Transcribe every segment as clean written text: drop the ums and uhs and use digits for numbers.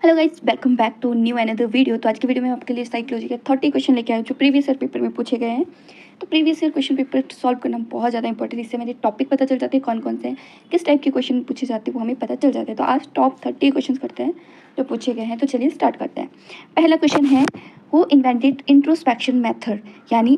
Hello guys, welcome back to new another video. तो आज की वीडियो में आपके लिए साइकोलॉजी के 30 क्वेश्चन लेके आए जो प्रीवियस ईयर पेपर में पूछे गए हैं। तो previous year question paper solve करना बहुत ज़्यादा इंपॉर्टेंट है। इससे मुझे टॉपिक पता चल जाते हैं कौन कौन से हैं, किस टाइप के क्वेश्चन पूछे जाते हैं वो हमें पता चल जाता है। तो आज टॉप 30 क्वेश्चन करते हैं जो पूछे गए हैं। तो चलिए स्टार्ट करते हैं। पहला क्वेश्चन है, हु इन्वेंटेड इंट्रोस्पेक्शन मेथड, यानी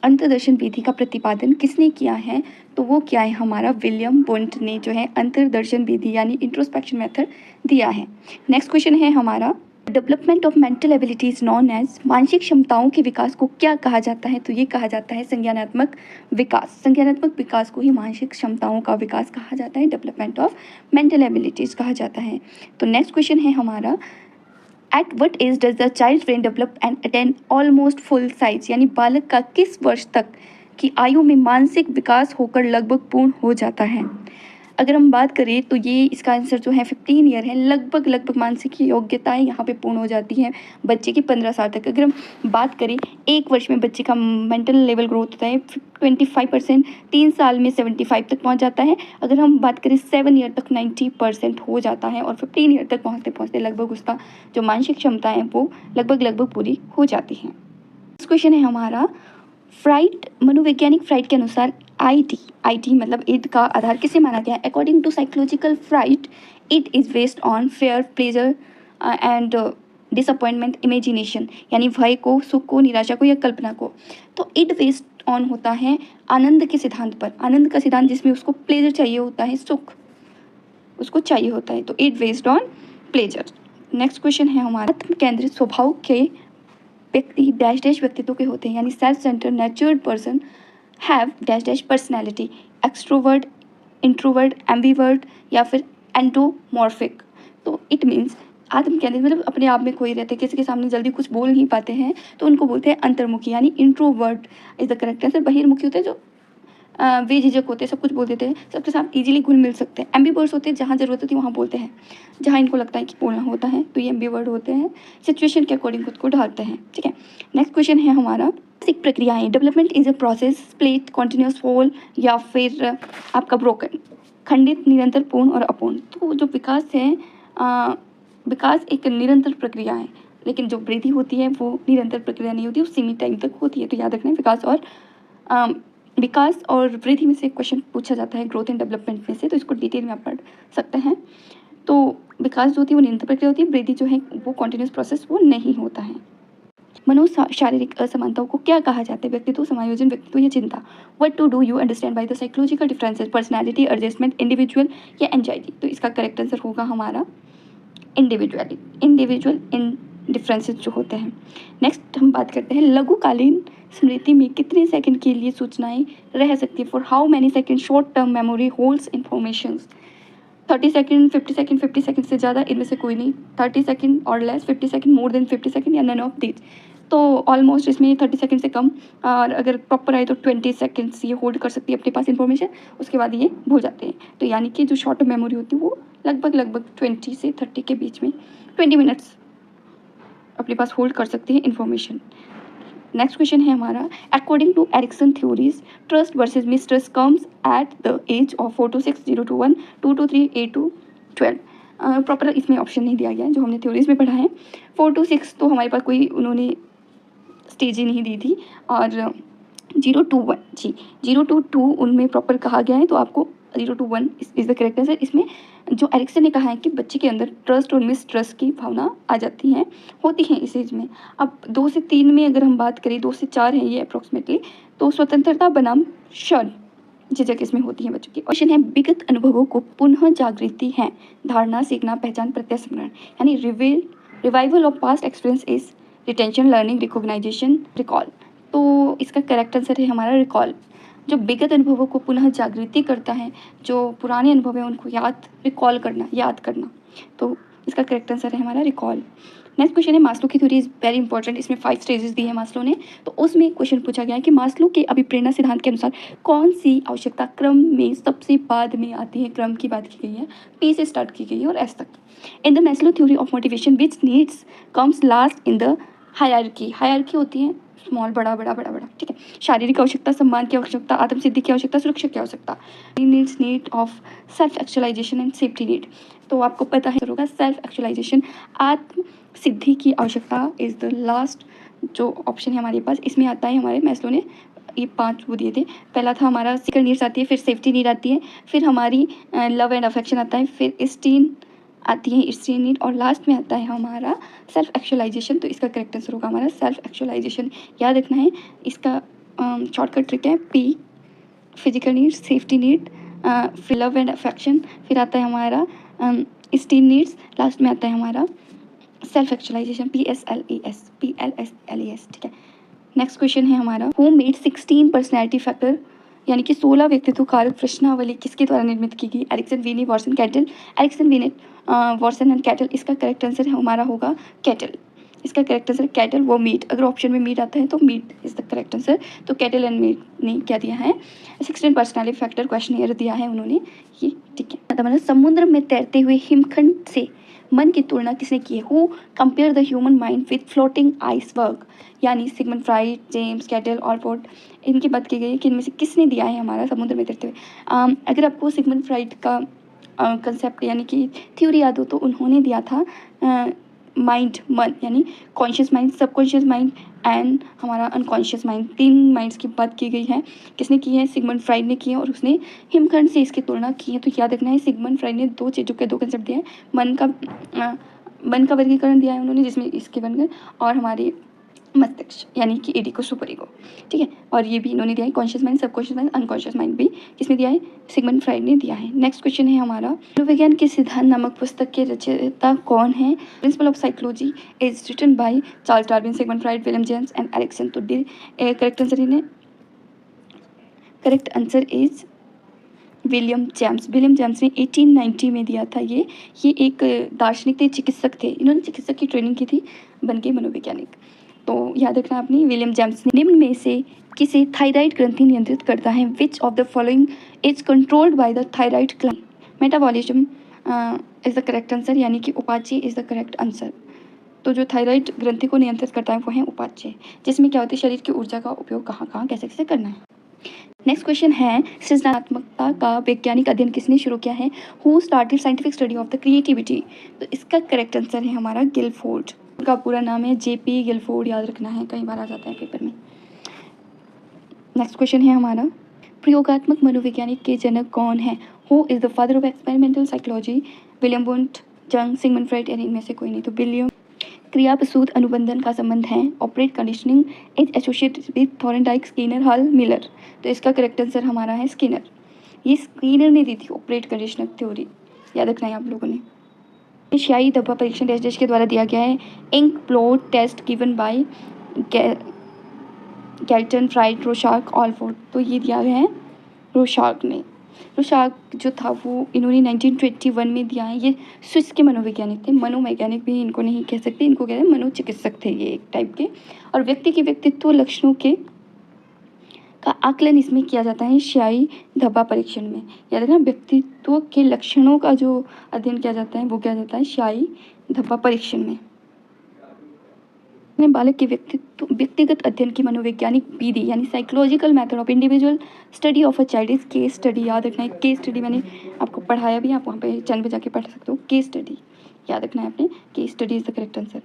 अंतर्दर्शन विधि का प्रतिपादन किसने किया है? तो वो क्या है हमारा विलियम वुंट ने जो है अंतर्दर्शन विधि यानी इंट्रोस्पेक्शन मेथड दिया है। नेक्स्ट क्वेश्चन है हमारा, development of mental abilities known as, मानसिक क्षमताओं के विकास को क्या कहा जाता है? तो ये कहा जाता है संज्ञानात्मक विकास। संज्ञानात्मक विकास को ही मानसिक क्षमताओं का विकास कहा जाता है, डेवलपमेंट ऑफ मेंटल एबिलिटीज कहा जाता है। तो नेक्स्ट क्वेश्चन है हमारा, at what age does the child brain develop and attain almost full size, यानी बालक का किस वर्ष तक की आयु में मानसिक विकास होकर लगभग पूर्ण हो जाता है? अगर हम बात करें तो ये इसका आंसर जो है 15 ईयर है। लगभग मानसिक योग्यताएं यहाँ पे पूर्ण हो जाती हैं बच्चे की 15 साल तक। अगर हम बात करें एक वर्ष में बच्चे का मेंटल लेवल ग्रोथ होता है 25%, 3 साल में 75 तक पहुँच जाता है। अगर हम बात करें 7 ईयर तक 90% हो जाता है और 15 ईयर तक पहुँचते पहुँचते लगभग उसका जो मानसिक क्षमता है वो लगभग पूरी हो जाती हैं। नेक्स्ट क्वेश्चन है हमारा, फ्राइड, मनोवैज्ञानिक फ्राइड के अनुसार आईटी मतलब ईद का आधार किसे माना गया है? According to psychological Freud, it is based on fear, pleasure and disappointment, imagination, यानी भय को, सुख को, निराशा को या कल्पना को। तो इट बेस्ड ऑन होता है आनंद के सिद्धांत पर। आनंद का सिद्धांत जिसमें उसको प्लेजर चाहिए होता है, सुख उसको चाहिए होता है, तो it based on pleasure. Next question है हमारा, आत्म केंद्रित स्वभाव के व्यक्ति डैश डैश व्यक्तित्व के होते हैं, यानी self centre natural person have dash dash personality, extrovert, introvert, ambivert या फिर एंडोमॉर्फिक। तो इट मीन्स आत्म केंद्रित मतलब अपने आप में खोए रहते हैं, किसी के सामने जल्दी कुछ बोल नहीं पाते हैं, तो उनको बोलते हैं अंतर्मुखी, यानी introvert is the correct answer. बहिर्मुखी होते हैं जो बेझिझक होते हैं, सब कुछ बोल देते हैं, सबके साथ इजीली घुल मिल सकते हैं। एम्बीवर्ट्स होते हैं जहाँ ज़रूरत होती है वहाँ बोलते हैं, जहाँ इनको लगता है कि बोलना होता है, तो ये एम्बीवर्ट होते हैं, सिचुएशन के अकॉर्डिंग खुद को ढालते हैं। ठीक है, नेक्स्ट क्वेश्चन है हमारा, मानसिक प्रक्रियाएं, development is a process, split, continuous, whole या फिर आपका ब्रोकन, खंडित, निरंतर, पूर्ण और अपूर्ण। तो जो विकास है, विकास एक निरंतर प्रक्रिया है, लेकिन जो वृद्धि होती है वो निरंतर प्रक्रिया नहीं होती, वो सीमित टाइम तक होती है। तो याद रखना, विकास और वृद्धि में से क्वेश्चन पूछा जाता है, ग्रोथ एंड डेवलपमेंट में से, तो इसको डिटेल में आप पढ़ सकते हैं। तो विकास जो होती है वो निरंतर प्रक्रिया होती है, वृद्धि जो है वो कॉन्टिन्यूस प्रोसेस वो नहीं होता है। शारीरिक असमानताओं को क्या कहा जाता है? व्यक्तित्व, समायोजन, व्यक्तित्व या चिंता। What to do you understand by the psychological differences, personality, adjustment, individual या एंजाइटी। तो इसका करेक्ट आंसर होगा हमारा इंडिविजुअल इन डिफरेंसेस जो होते हैं। नेक्स्ट हम बात करते हैं, लघुकालीन स्मृति में कितने सेकंड के लिए सूचनाएं रह सकती है? For how many second short term memory holds information? 30 second, 50 second, 50 second से ज़्यादा, इनमें से कोई नहीं। 30 सेकंड और less, 50 second, more than 50 second या नन ऑफ दीज। तो ऑलमोस्ट इसमें 30 सेकंड से कम, और अगर प्रॉपर आए तो 20 सेकंड्स ये होल्ड कर सकती है अपने पास इन्फॉर्मेशन, उसके बाद ये भूल जाते हैं। तो यानी कि जो शॉर्ट टर्म मेमोरी होती है वो लगभग 20 से 30 के बीच में, 20 मिनट्स अपने पास होल्ड कर सकती है इन्फॉर्मेशन। नेक्स्ट क्वेश्चन है हमारा, according to Erikson theories, trust versus mistrust comes at the age of 4 to 6, 0 to 1, 2 to 3, 8 to 12। Proper इसमें ऑप्शन नहीं दिया गया है जो हमने थ्योरीज में पढ़ा है। 4 to 6 तो हमारे पास कोई उन्होंने स्टेज ही नहीं दी थी, और 0 to 1 जी, 0 to 2 उनमें प्रॉपर कहा गया है, तो आपको 0 to 1 is the correct answer. इसमें जो एरिक्सन ने कहा है कि बच्चे के अंदर ट्रस्ट और मिसट्रस्ट की भावना आ जाती हैं, होती हैं इस एज में। अब 2 से 3 में अगर हम बात करें, 2 से 4 है ये अप्रॉक्सीमेटली, तो स्वतंत्रता बनाम शर्म, झिझक इसमें होती है बच्चों की। क्वेश्चन है, विगत अनुभवों को पुनः जागृति है, धारणा, सीखना, पहचान, प्रत्यास्मरण, यानी revival of past experience is retention, learning, recognization, recall. तो इसका करेक्ट आंसर है हमारा रिकॉल। जो विगत अनुभवों को पुनः जागृति करता है, जो पुराने अनुभव है उनको याद करना, तो इसका करेक्ट आंसर है हमारा रिकॉल। नेक्स्ट क्वेश्चन है, मास्लो की थ्योरी इज वेरी इंपॉर्टेंट। इसमें 5 स्टेजेस दी है मास्लो ने, तो उसमें क्वेश्चन पूछा गया है कि मास्लो के अभिप्रेरणा सिद्धांत के अनुसार कौन सी आवश्यकता क्रम में सबसे बाद में आती है? क्रम की बात की गई है, पी से स्टार्ट की गई है और एस तक। In the Maslow theory of motivation which needs comes last in the hierarchy होती है स्मॉल, बड़ा बड़ा बड़ा बड़ा, ठीक है। शारीरिक आवश्यकता, सम्मान की आवश्यकता, आत्म सिद्धि की आवश्यकता, सुरक्षा की आवश्यकता। Needs need of self actualization and safety need. तो आपको पता है होगा सेल्फ एक्चुअलाइजेशन, आत्म सिद्धि की आवश्यकता इज द लास्ट जो ऑप्शन है हमारे पास। इसमें आता है हमारे मैस्लो ने ये 5 वो दिए थे। पहला था हमारा फिजिकल नीड्स आती है, फिर सेफ्टी नीड आती है, फिर हमारी लव एंड अफेक्शन आता है, फिर स्टीन आती है, स्टीन नीड, और लास्ट में आता है हमारा सेल्फ एक्चुअलाइजेशन। तो इसका करेक्ट आंसर होगा हमारा सेल्फ एक्चुअलाइजेशन। याद रखना है, इसका शॉर्टकट ट्रिक है P, physical needs, safety need, फिर लव एंड अफेक्शन, फिर आता है हमारा स्टीन नीड्स, लास्ट में आता है हमारा सेल्फ एक्चुअलाइजेशन, PSLES, ठीक है। नेक्स्ट क्वेश्चन है हमारा, हु मेड 16 पर्सनैलिटी फैक्टर, यानी कि 16 व्यक्तित्व कारक प्रश्नावली किसके द्वारा निर्मित की गई? एरिक्सन, वीनी, वॉटसन, कैटल। एरिक्सन, वीनी, वॉटसन एंड कैटल। इसका करेक्ट आंसर हमारा होगा कैटल। इसका करेक्ट आंसर कैटल, वो मीट। अगर ऑप्शन में मीट आता है तो Meet is the correct answer. तो कैटल एंड मीट ने क्या दिया है? 16 पर्सनैलिटी फैक्टर क्वेश्चन दिया है उन्होंने ये, ठीक है। मतलब समुद्र में तैरते हुए हिमखंड से मन की तुलना किसने की है? Who compare the human mind with floating iceberg, यानी Sigmund Freud, James Cattell, Allport, इनकी बात की गई है कि इनमें से किसने दिया है हमारा समुद्र में तैरते हुए। अगर आपको सिगमंड फ्राइड का कंसेप्ट यानी कि थ्योरी याद हो तो उन्होंने दिया था माइंड, मन, यानी conscious mind, subconscious mind and हमारा अनकॉन्शियस माइंड, 3 माइंड्स की बात की गई है। किसने की है? सिगमंड फ्राइड ने की है, और उसने हिमखंड से इसकी तुलना की है। तो याद रखना है, सिगमंड फ्राइड ने 2 चीज़ों के 2 कंसेप्ट दिए हैं, मन का वर्गीकरण दिया है उन्होंने, जिसमें इसके बन गए, और हमारे मस्तिष्क यानी कि ईडी को, सुपर ईगो, ठीक है। और ये भी इन्होंने दिया है, conscious mind, subconscious mind, unconscious mind भी किसने दिया है? सिगमंड फ्राइड ने दिया है। नेक्स्ट क्वेश्चन है हमारा, मनोविज्ञान के सिद्धांत नामक पुस्तक के रचयिता कौन है? Principle of psychology is written by Charles Darwin, Sigmund Freud, William James and Erikson. तो correct answer is William James. William James ने 1890 में दिया था ये एक दार्शनिक थे, चिकित्सक थे, इन्होंने चिकित्सक की ट्रेनिंग की थी, बन के मनोवैज्ञानिक। तो याद रखना आपने, विलियम जेम्स ने निम्न में से किसे थायराइड ग्रंथि नियंत्रित करता है? Which of the following is controlled by the thyroid gland? Metabolism is the correct answer, यानी कि उपाच्य इज द करेक्ट आंसर। तो जो थायराइड ग्रंथि को नियंत्रित करता है वो है उपाच्य, जिसमें क्या होती है, शरीर की ऊर्जा का उपयोग कहाँ कहाँ कैसे कैसे करना है। नेक्स्ट क्वेश्चन है, सृजनात्मकता का वैज्ञानिक अध्ययन किसने शुरू किया है? Who started scientific study of the creativity? तो इसका करेक्ट आंसर है हमारा गिलफोर्ड। उनका पूरा नाम है जेपी गिलफोर्ड, याद रखना है, कई बार आ जाता है पेपर में। नेक्स्ट क्वेश्चन है हमारा, प्रयोगात्मक मनोवैज्ञानिक के जनक कौन है? Who is the father of experimental psychology? William Wundt, जंग, सिगमंड फ्राइड, यानी इनमें से कोई नहीं। तो विलियम। क्रिया प्रसूत अनुबंधन का संबंध है, operate conditioning is associated with Thorndike, Skinner, हल, मिलर। तो इसका करेक्ट आंसर हमारा है स्किनर। ये स्किनर ने दी थी ऑपरेट कंडीशनर थ्योरी, याद रखना है आप लोगों ने। एशियाई धब्बा परीक्षण डैश के द्वारा दिया गया है? Ink blot test given by Galton, Freud, Rorschach, Allport. तो ये दिया गया है रोशार्क ने। रोशार्क जो था वो इन्होंने 1921 में दिया है। ये स्विस के मनोवैज्ञानिक थे, मनोवैज्ञानिक भी इनको नहीं कह सकते, इनको कहते हैं मनोचिकित्सक थे ये एक टाइप के। और व्यक्ति के व्यक्तित्व लक्षणों के का आकलन इसमें किया जाता है एशियाई धब्बा परीक्षण में। याद रखना, व्यक्तित्व के लक्षणों का जो अध्ययन किया जाता है वो किया जाता है एशियाई धब्बा परीक्षण में। बालक के व्यक्तिगत अध्ययन की मनोवैज्ञानिक विधि यानी psychological method of individual study of a child is case study. याद रखना है, केस स्टडी मैंने आपको पढ़ाया भी, आप वहाँ पे चैनल पे जाके पढ़ सकते हो। केस स्टडी याद रखना है आपने, case study is the correct answer.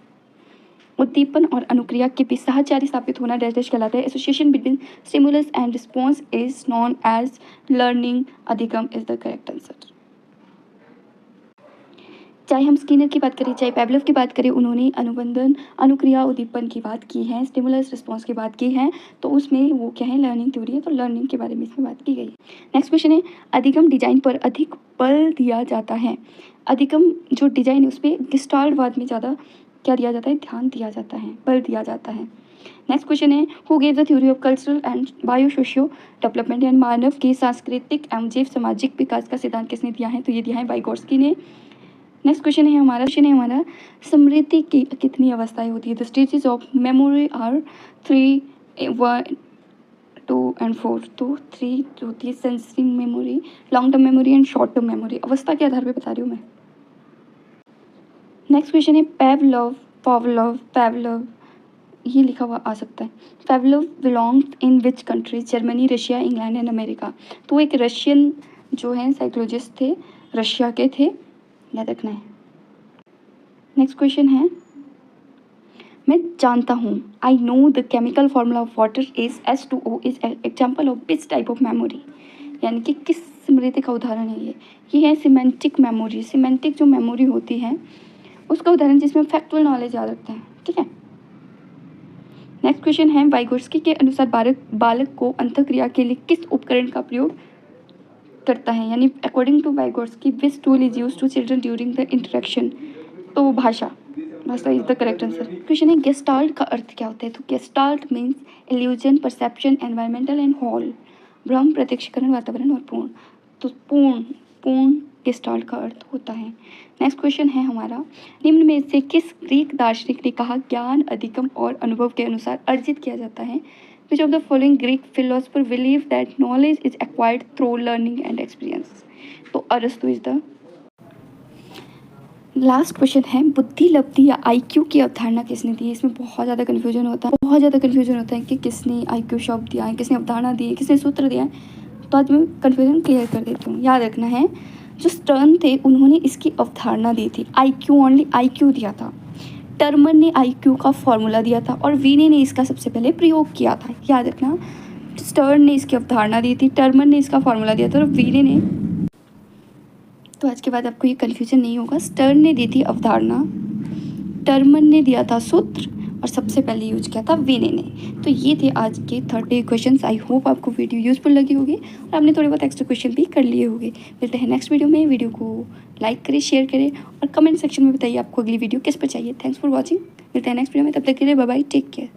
उद्दीपन और अनुक्रिया के बीच साहचर्य स्थापित होना डैश डैश कहलाता है? Association between stimulus and response is known as learning. अधिगम इज द करेक्ट आंसर। चाहे हम स्किनर की बात करें, चाहे पेवलोव की बात करें, उन्होंने अनुबंधन, अनुक्रिया, उद्दीपन की बात की है, स्टिमुलस रिस्पॉन्स की बात की है, तो उसमें वो क्या है, लर्निंग थ्योरी है। तो लर्निंग के बारे में इसमें बात की गई है। नेक्स्ट क्वेश्चन है, अधिगम डिजाइन पर अधिक बल दिया जाता है? अधिगम जो डिजाइन है उस पर गेस्टाल्टवाद में ज़्यादा क्या दिया जाता है, ध्यान दिया जाता है, बल दिया जाता है। नेक्स्ट क्वेश्चन है, who gave the theory of cultural and bio socio development, यानी मानव के सांस्कृतिक एवं जैव सामाजिक विकास का सिद्धांत किसने दिया है? तो ये दिया है वाइगोट्स्की ने। नेक्स्ट क्वेश्चन है हमारा, स्मृति की कितनी अवस्थाएं होती है? The stages of memory are 3, 1, 2 and 4। तो 3 होती है sensory memory, long term memory and short term memory. अवस्था के आधार पे बता रही हूँ मैं। नेक्स्ट क्वेश्चन है, पावलोव ये लिखा हुआ आ सकता है। Pavlov belongs in which country? Germany, Russia, England and America. तो एक रशियन जो है साइकोलॉजिस्ट थे, रशिया के थे, याद रखना है। नेक्स्ट क्वेश्चन है, मैं जानता हूँ, I know the chemical formula of water is H2O is example of which type of memory, यानी कि किस स्मृति का उदाहरण है ये है सिमेंटिक मेमोरी। सिमेंटिक जो मेमोरी होती है उसका उदाहरण जिसमें फैक्चुअल नॉलेज याद रखते हैं, ठीक है। नेक्स्ट क्वेश्चन है, वाइगोर्स्की के अनुसार बालक को अंतःक्रिया के लिए किस उपकरण का प्रयोग करता है, यानी according to Vygotsky which tool is use to children during the interaction, तो भाषा is the correct answer. Question है, गेस्टाल्ट का अर्थ क्या होता है? तो Gestalt means illusion, perception, environmental and whole, भ्रम, प्रत्यक्षीकरण, वातावरण और पूर्ण। तो पूर्ण गेस्टाल्ट का अर्थ होता है। नेक्स्ट क्वेश्चन है हमारा, निम्न में से किस ग्रीक दार्शनिक ने कहा ज्ञान अधिगम और अनुभव के अनुसार अर्जित किया जाता है? Which of the following Greek philosopher believe that knowledge is acquired through learning and experience? तो अरस्तु इज द। लास्ट क्वेश्चन है, बुद्धि लब्धि या IQ की अवधारणा किसने दी है? इसमें बहुत ज़्यादा कन्फ्यूजन होता है कि किसने IQ शब्द दिया है, किसने अवधारणा दी है, किसने सूत्र दिया है। तो आज मैं कन्फ्यूजन क्लियर कर देती हूँ। याद रखना है, जो स्टर्न थे उन्होंने इसकी अवधारणा दी थी, ओनली IQ दिया था। टर्मर ने IQ का फॉर्मूला दिया था और वीने ने इसका सबसे पहले प्रयोग किया था। याद रखना, स्टर्न ने इसकी अवधारणा दी थी, टर्मर ने इसका फॉर्मूला दिया था और वीने ने। तो आज के बाद आपको ये कन्फ्यूजन नहीं होगा। स्टर्न ने दी थी अवधारणा, टर्मर ने दिया था सूत्र और सबसे पहले यूज किया था वीने ने। तो ये थे आज के 30 क्वेश्चंस। आई होप आपको वीडियो यूजफुल लगी होगी और आपने थोड़े बहुत एक्स्ट्रा क्वेश्चन भी कर लिए होंगे। मिलते हैं नेक्स्ट वीडियो में। वीडियो को लाइक करें, शेयर करें और कमेंट सेक्शन में बताइए आपको अगली वीडियो किस पर चाहिए। Thanks for watching. मिलते हैं नेक्स्ट वीडियो में, तब तक के लिए बाय बाय, टेक केयर।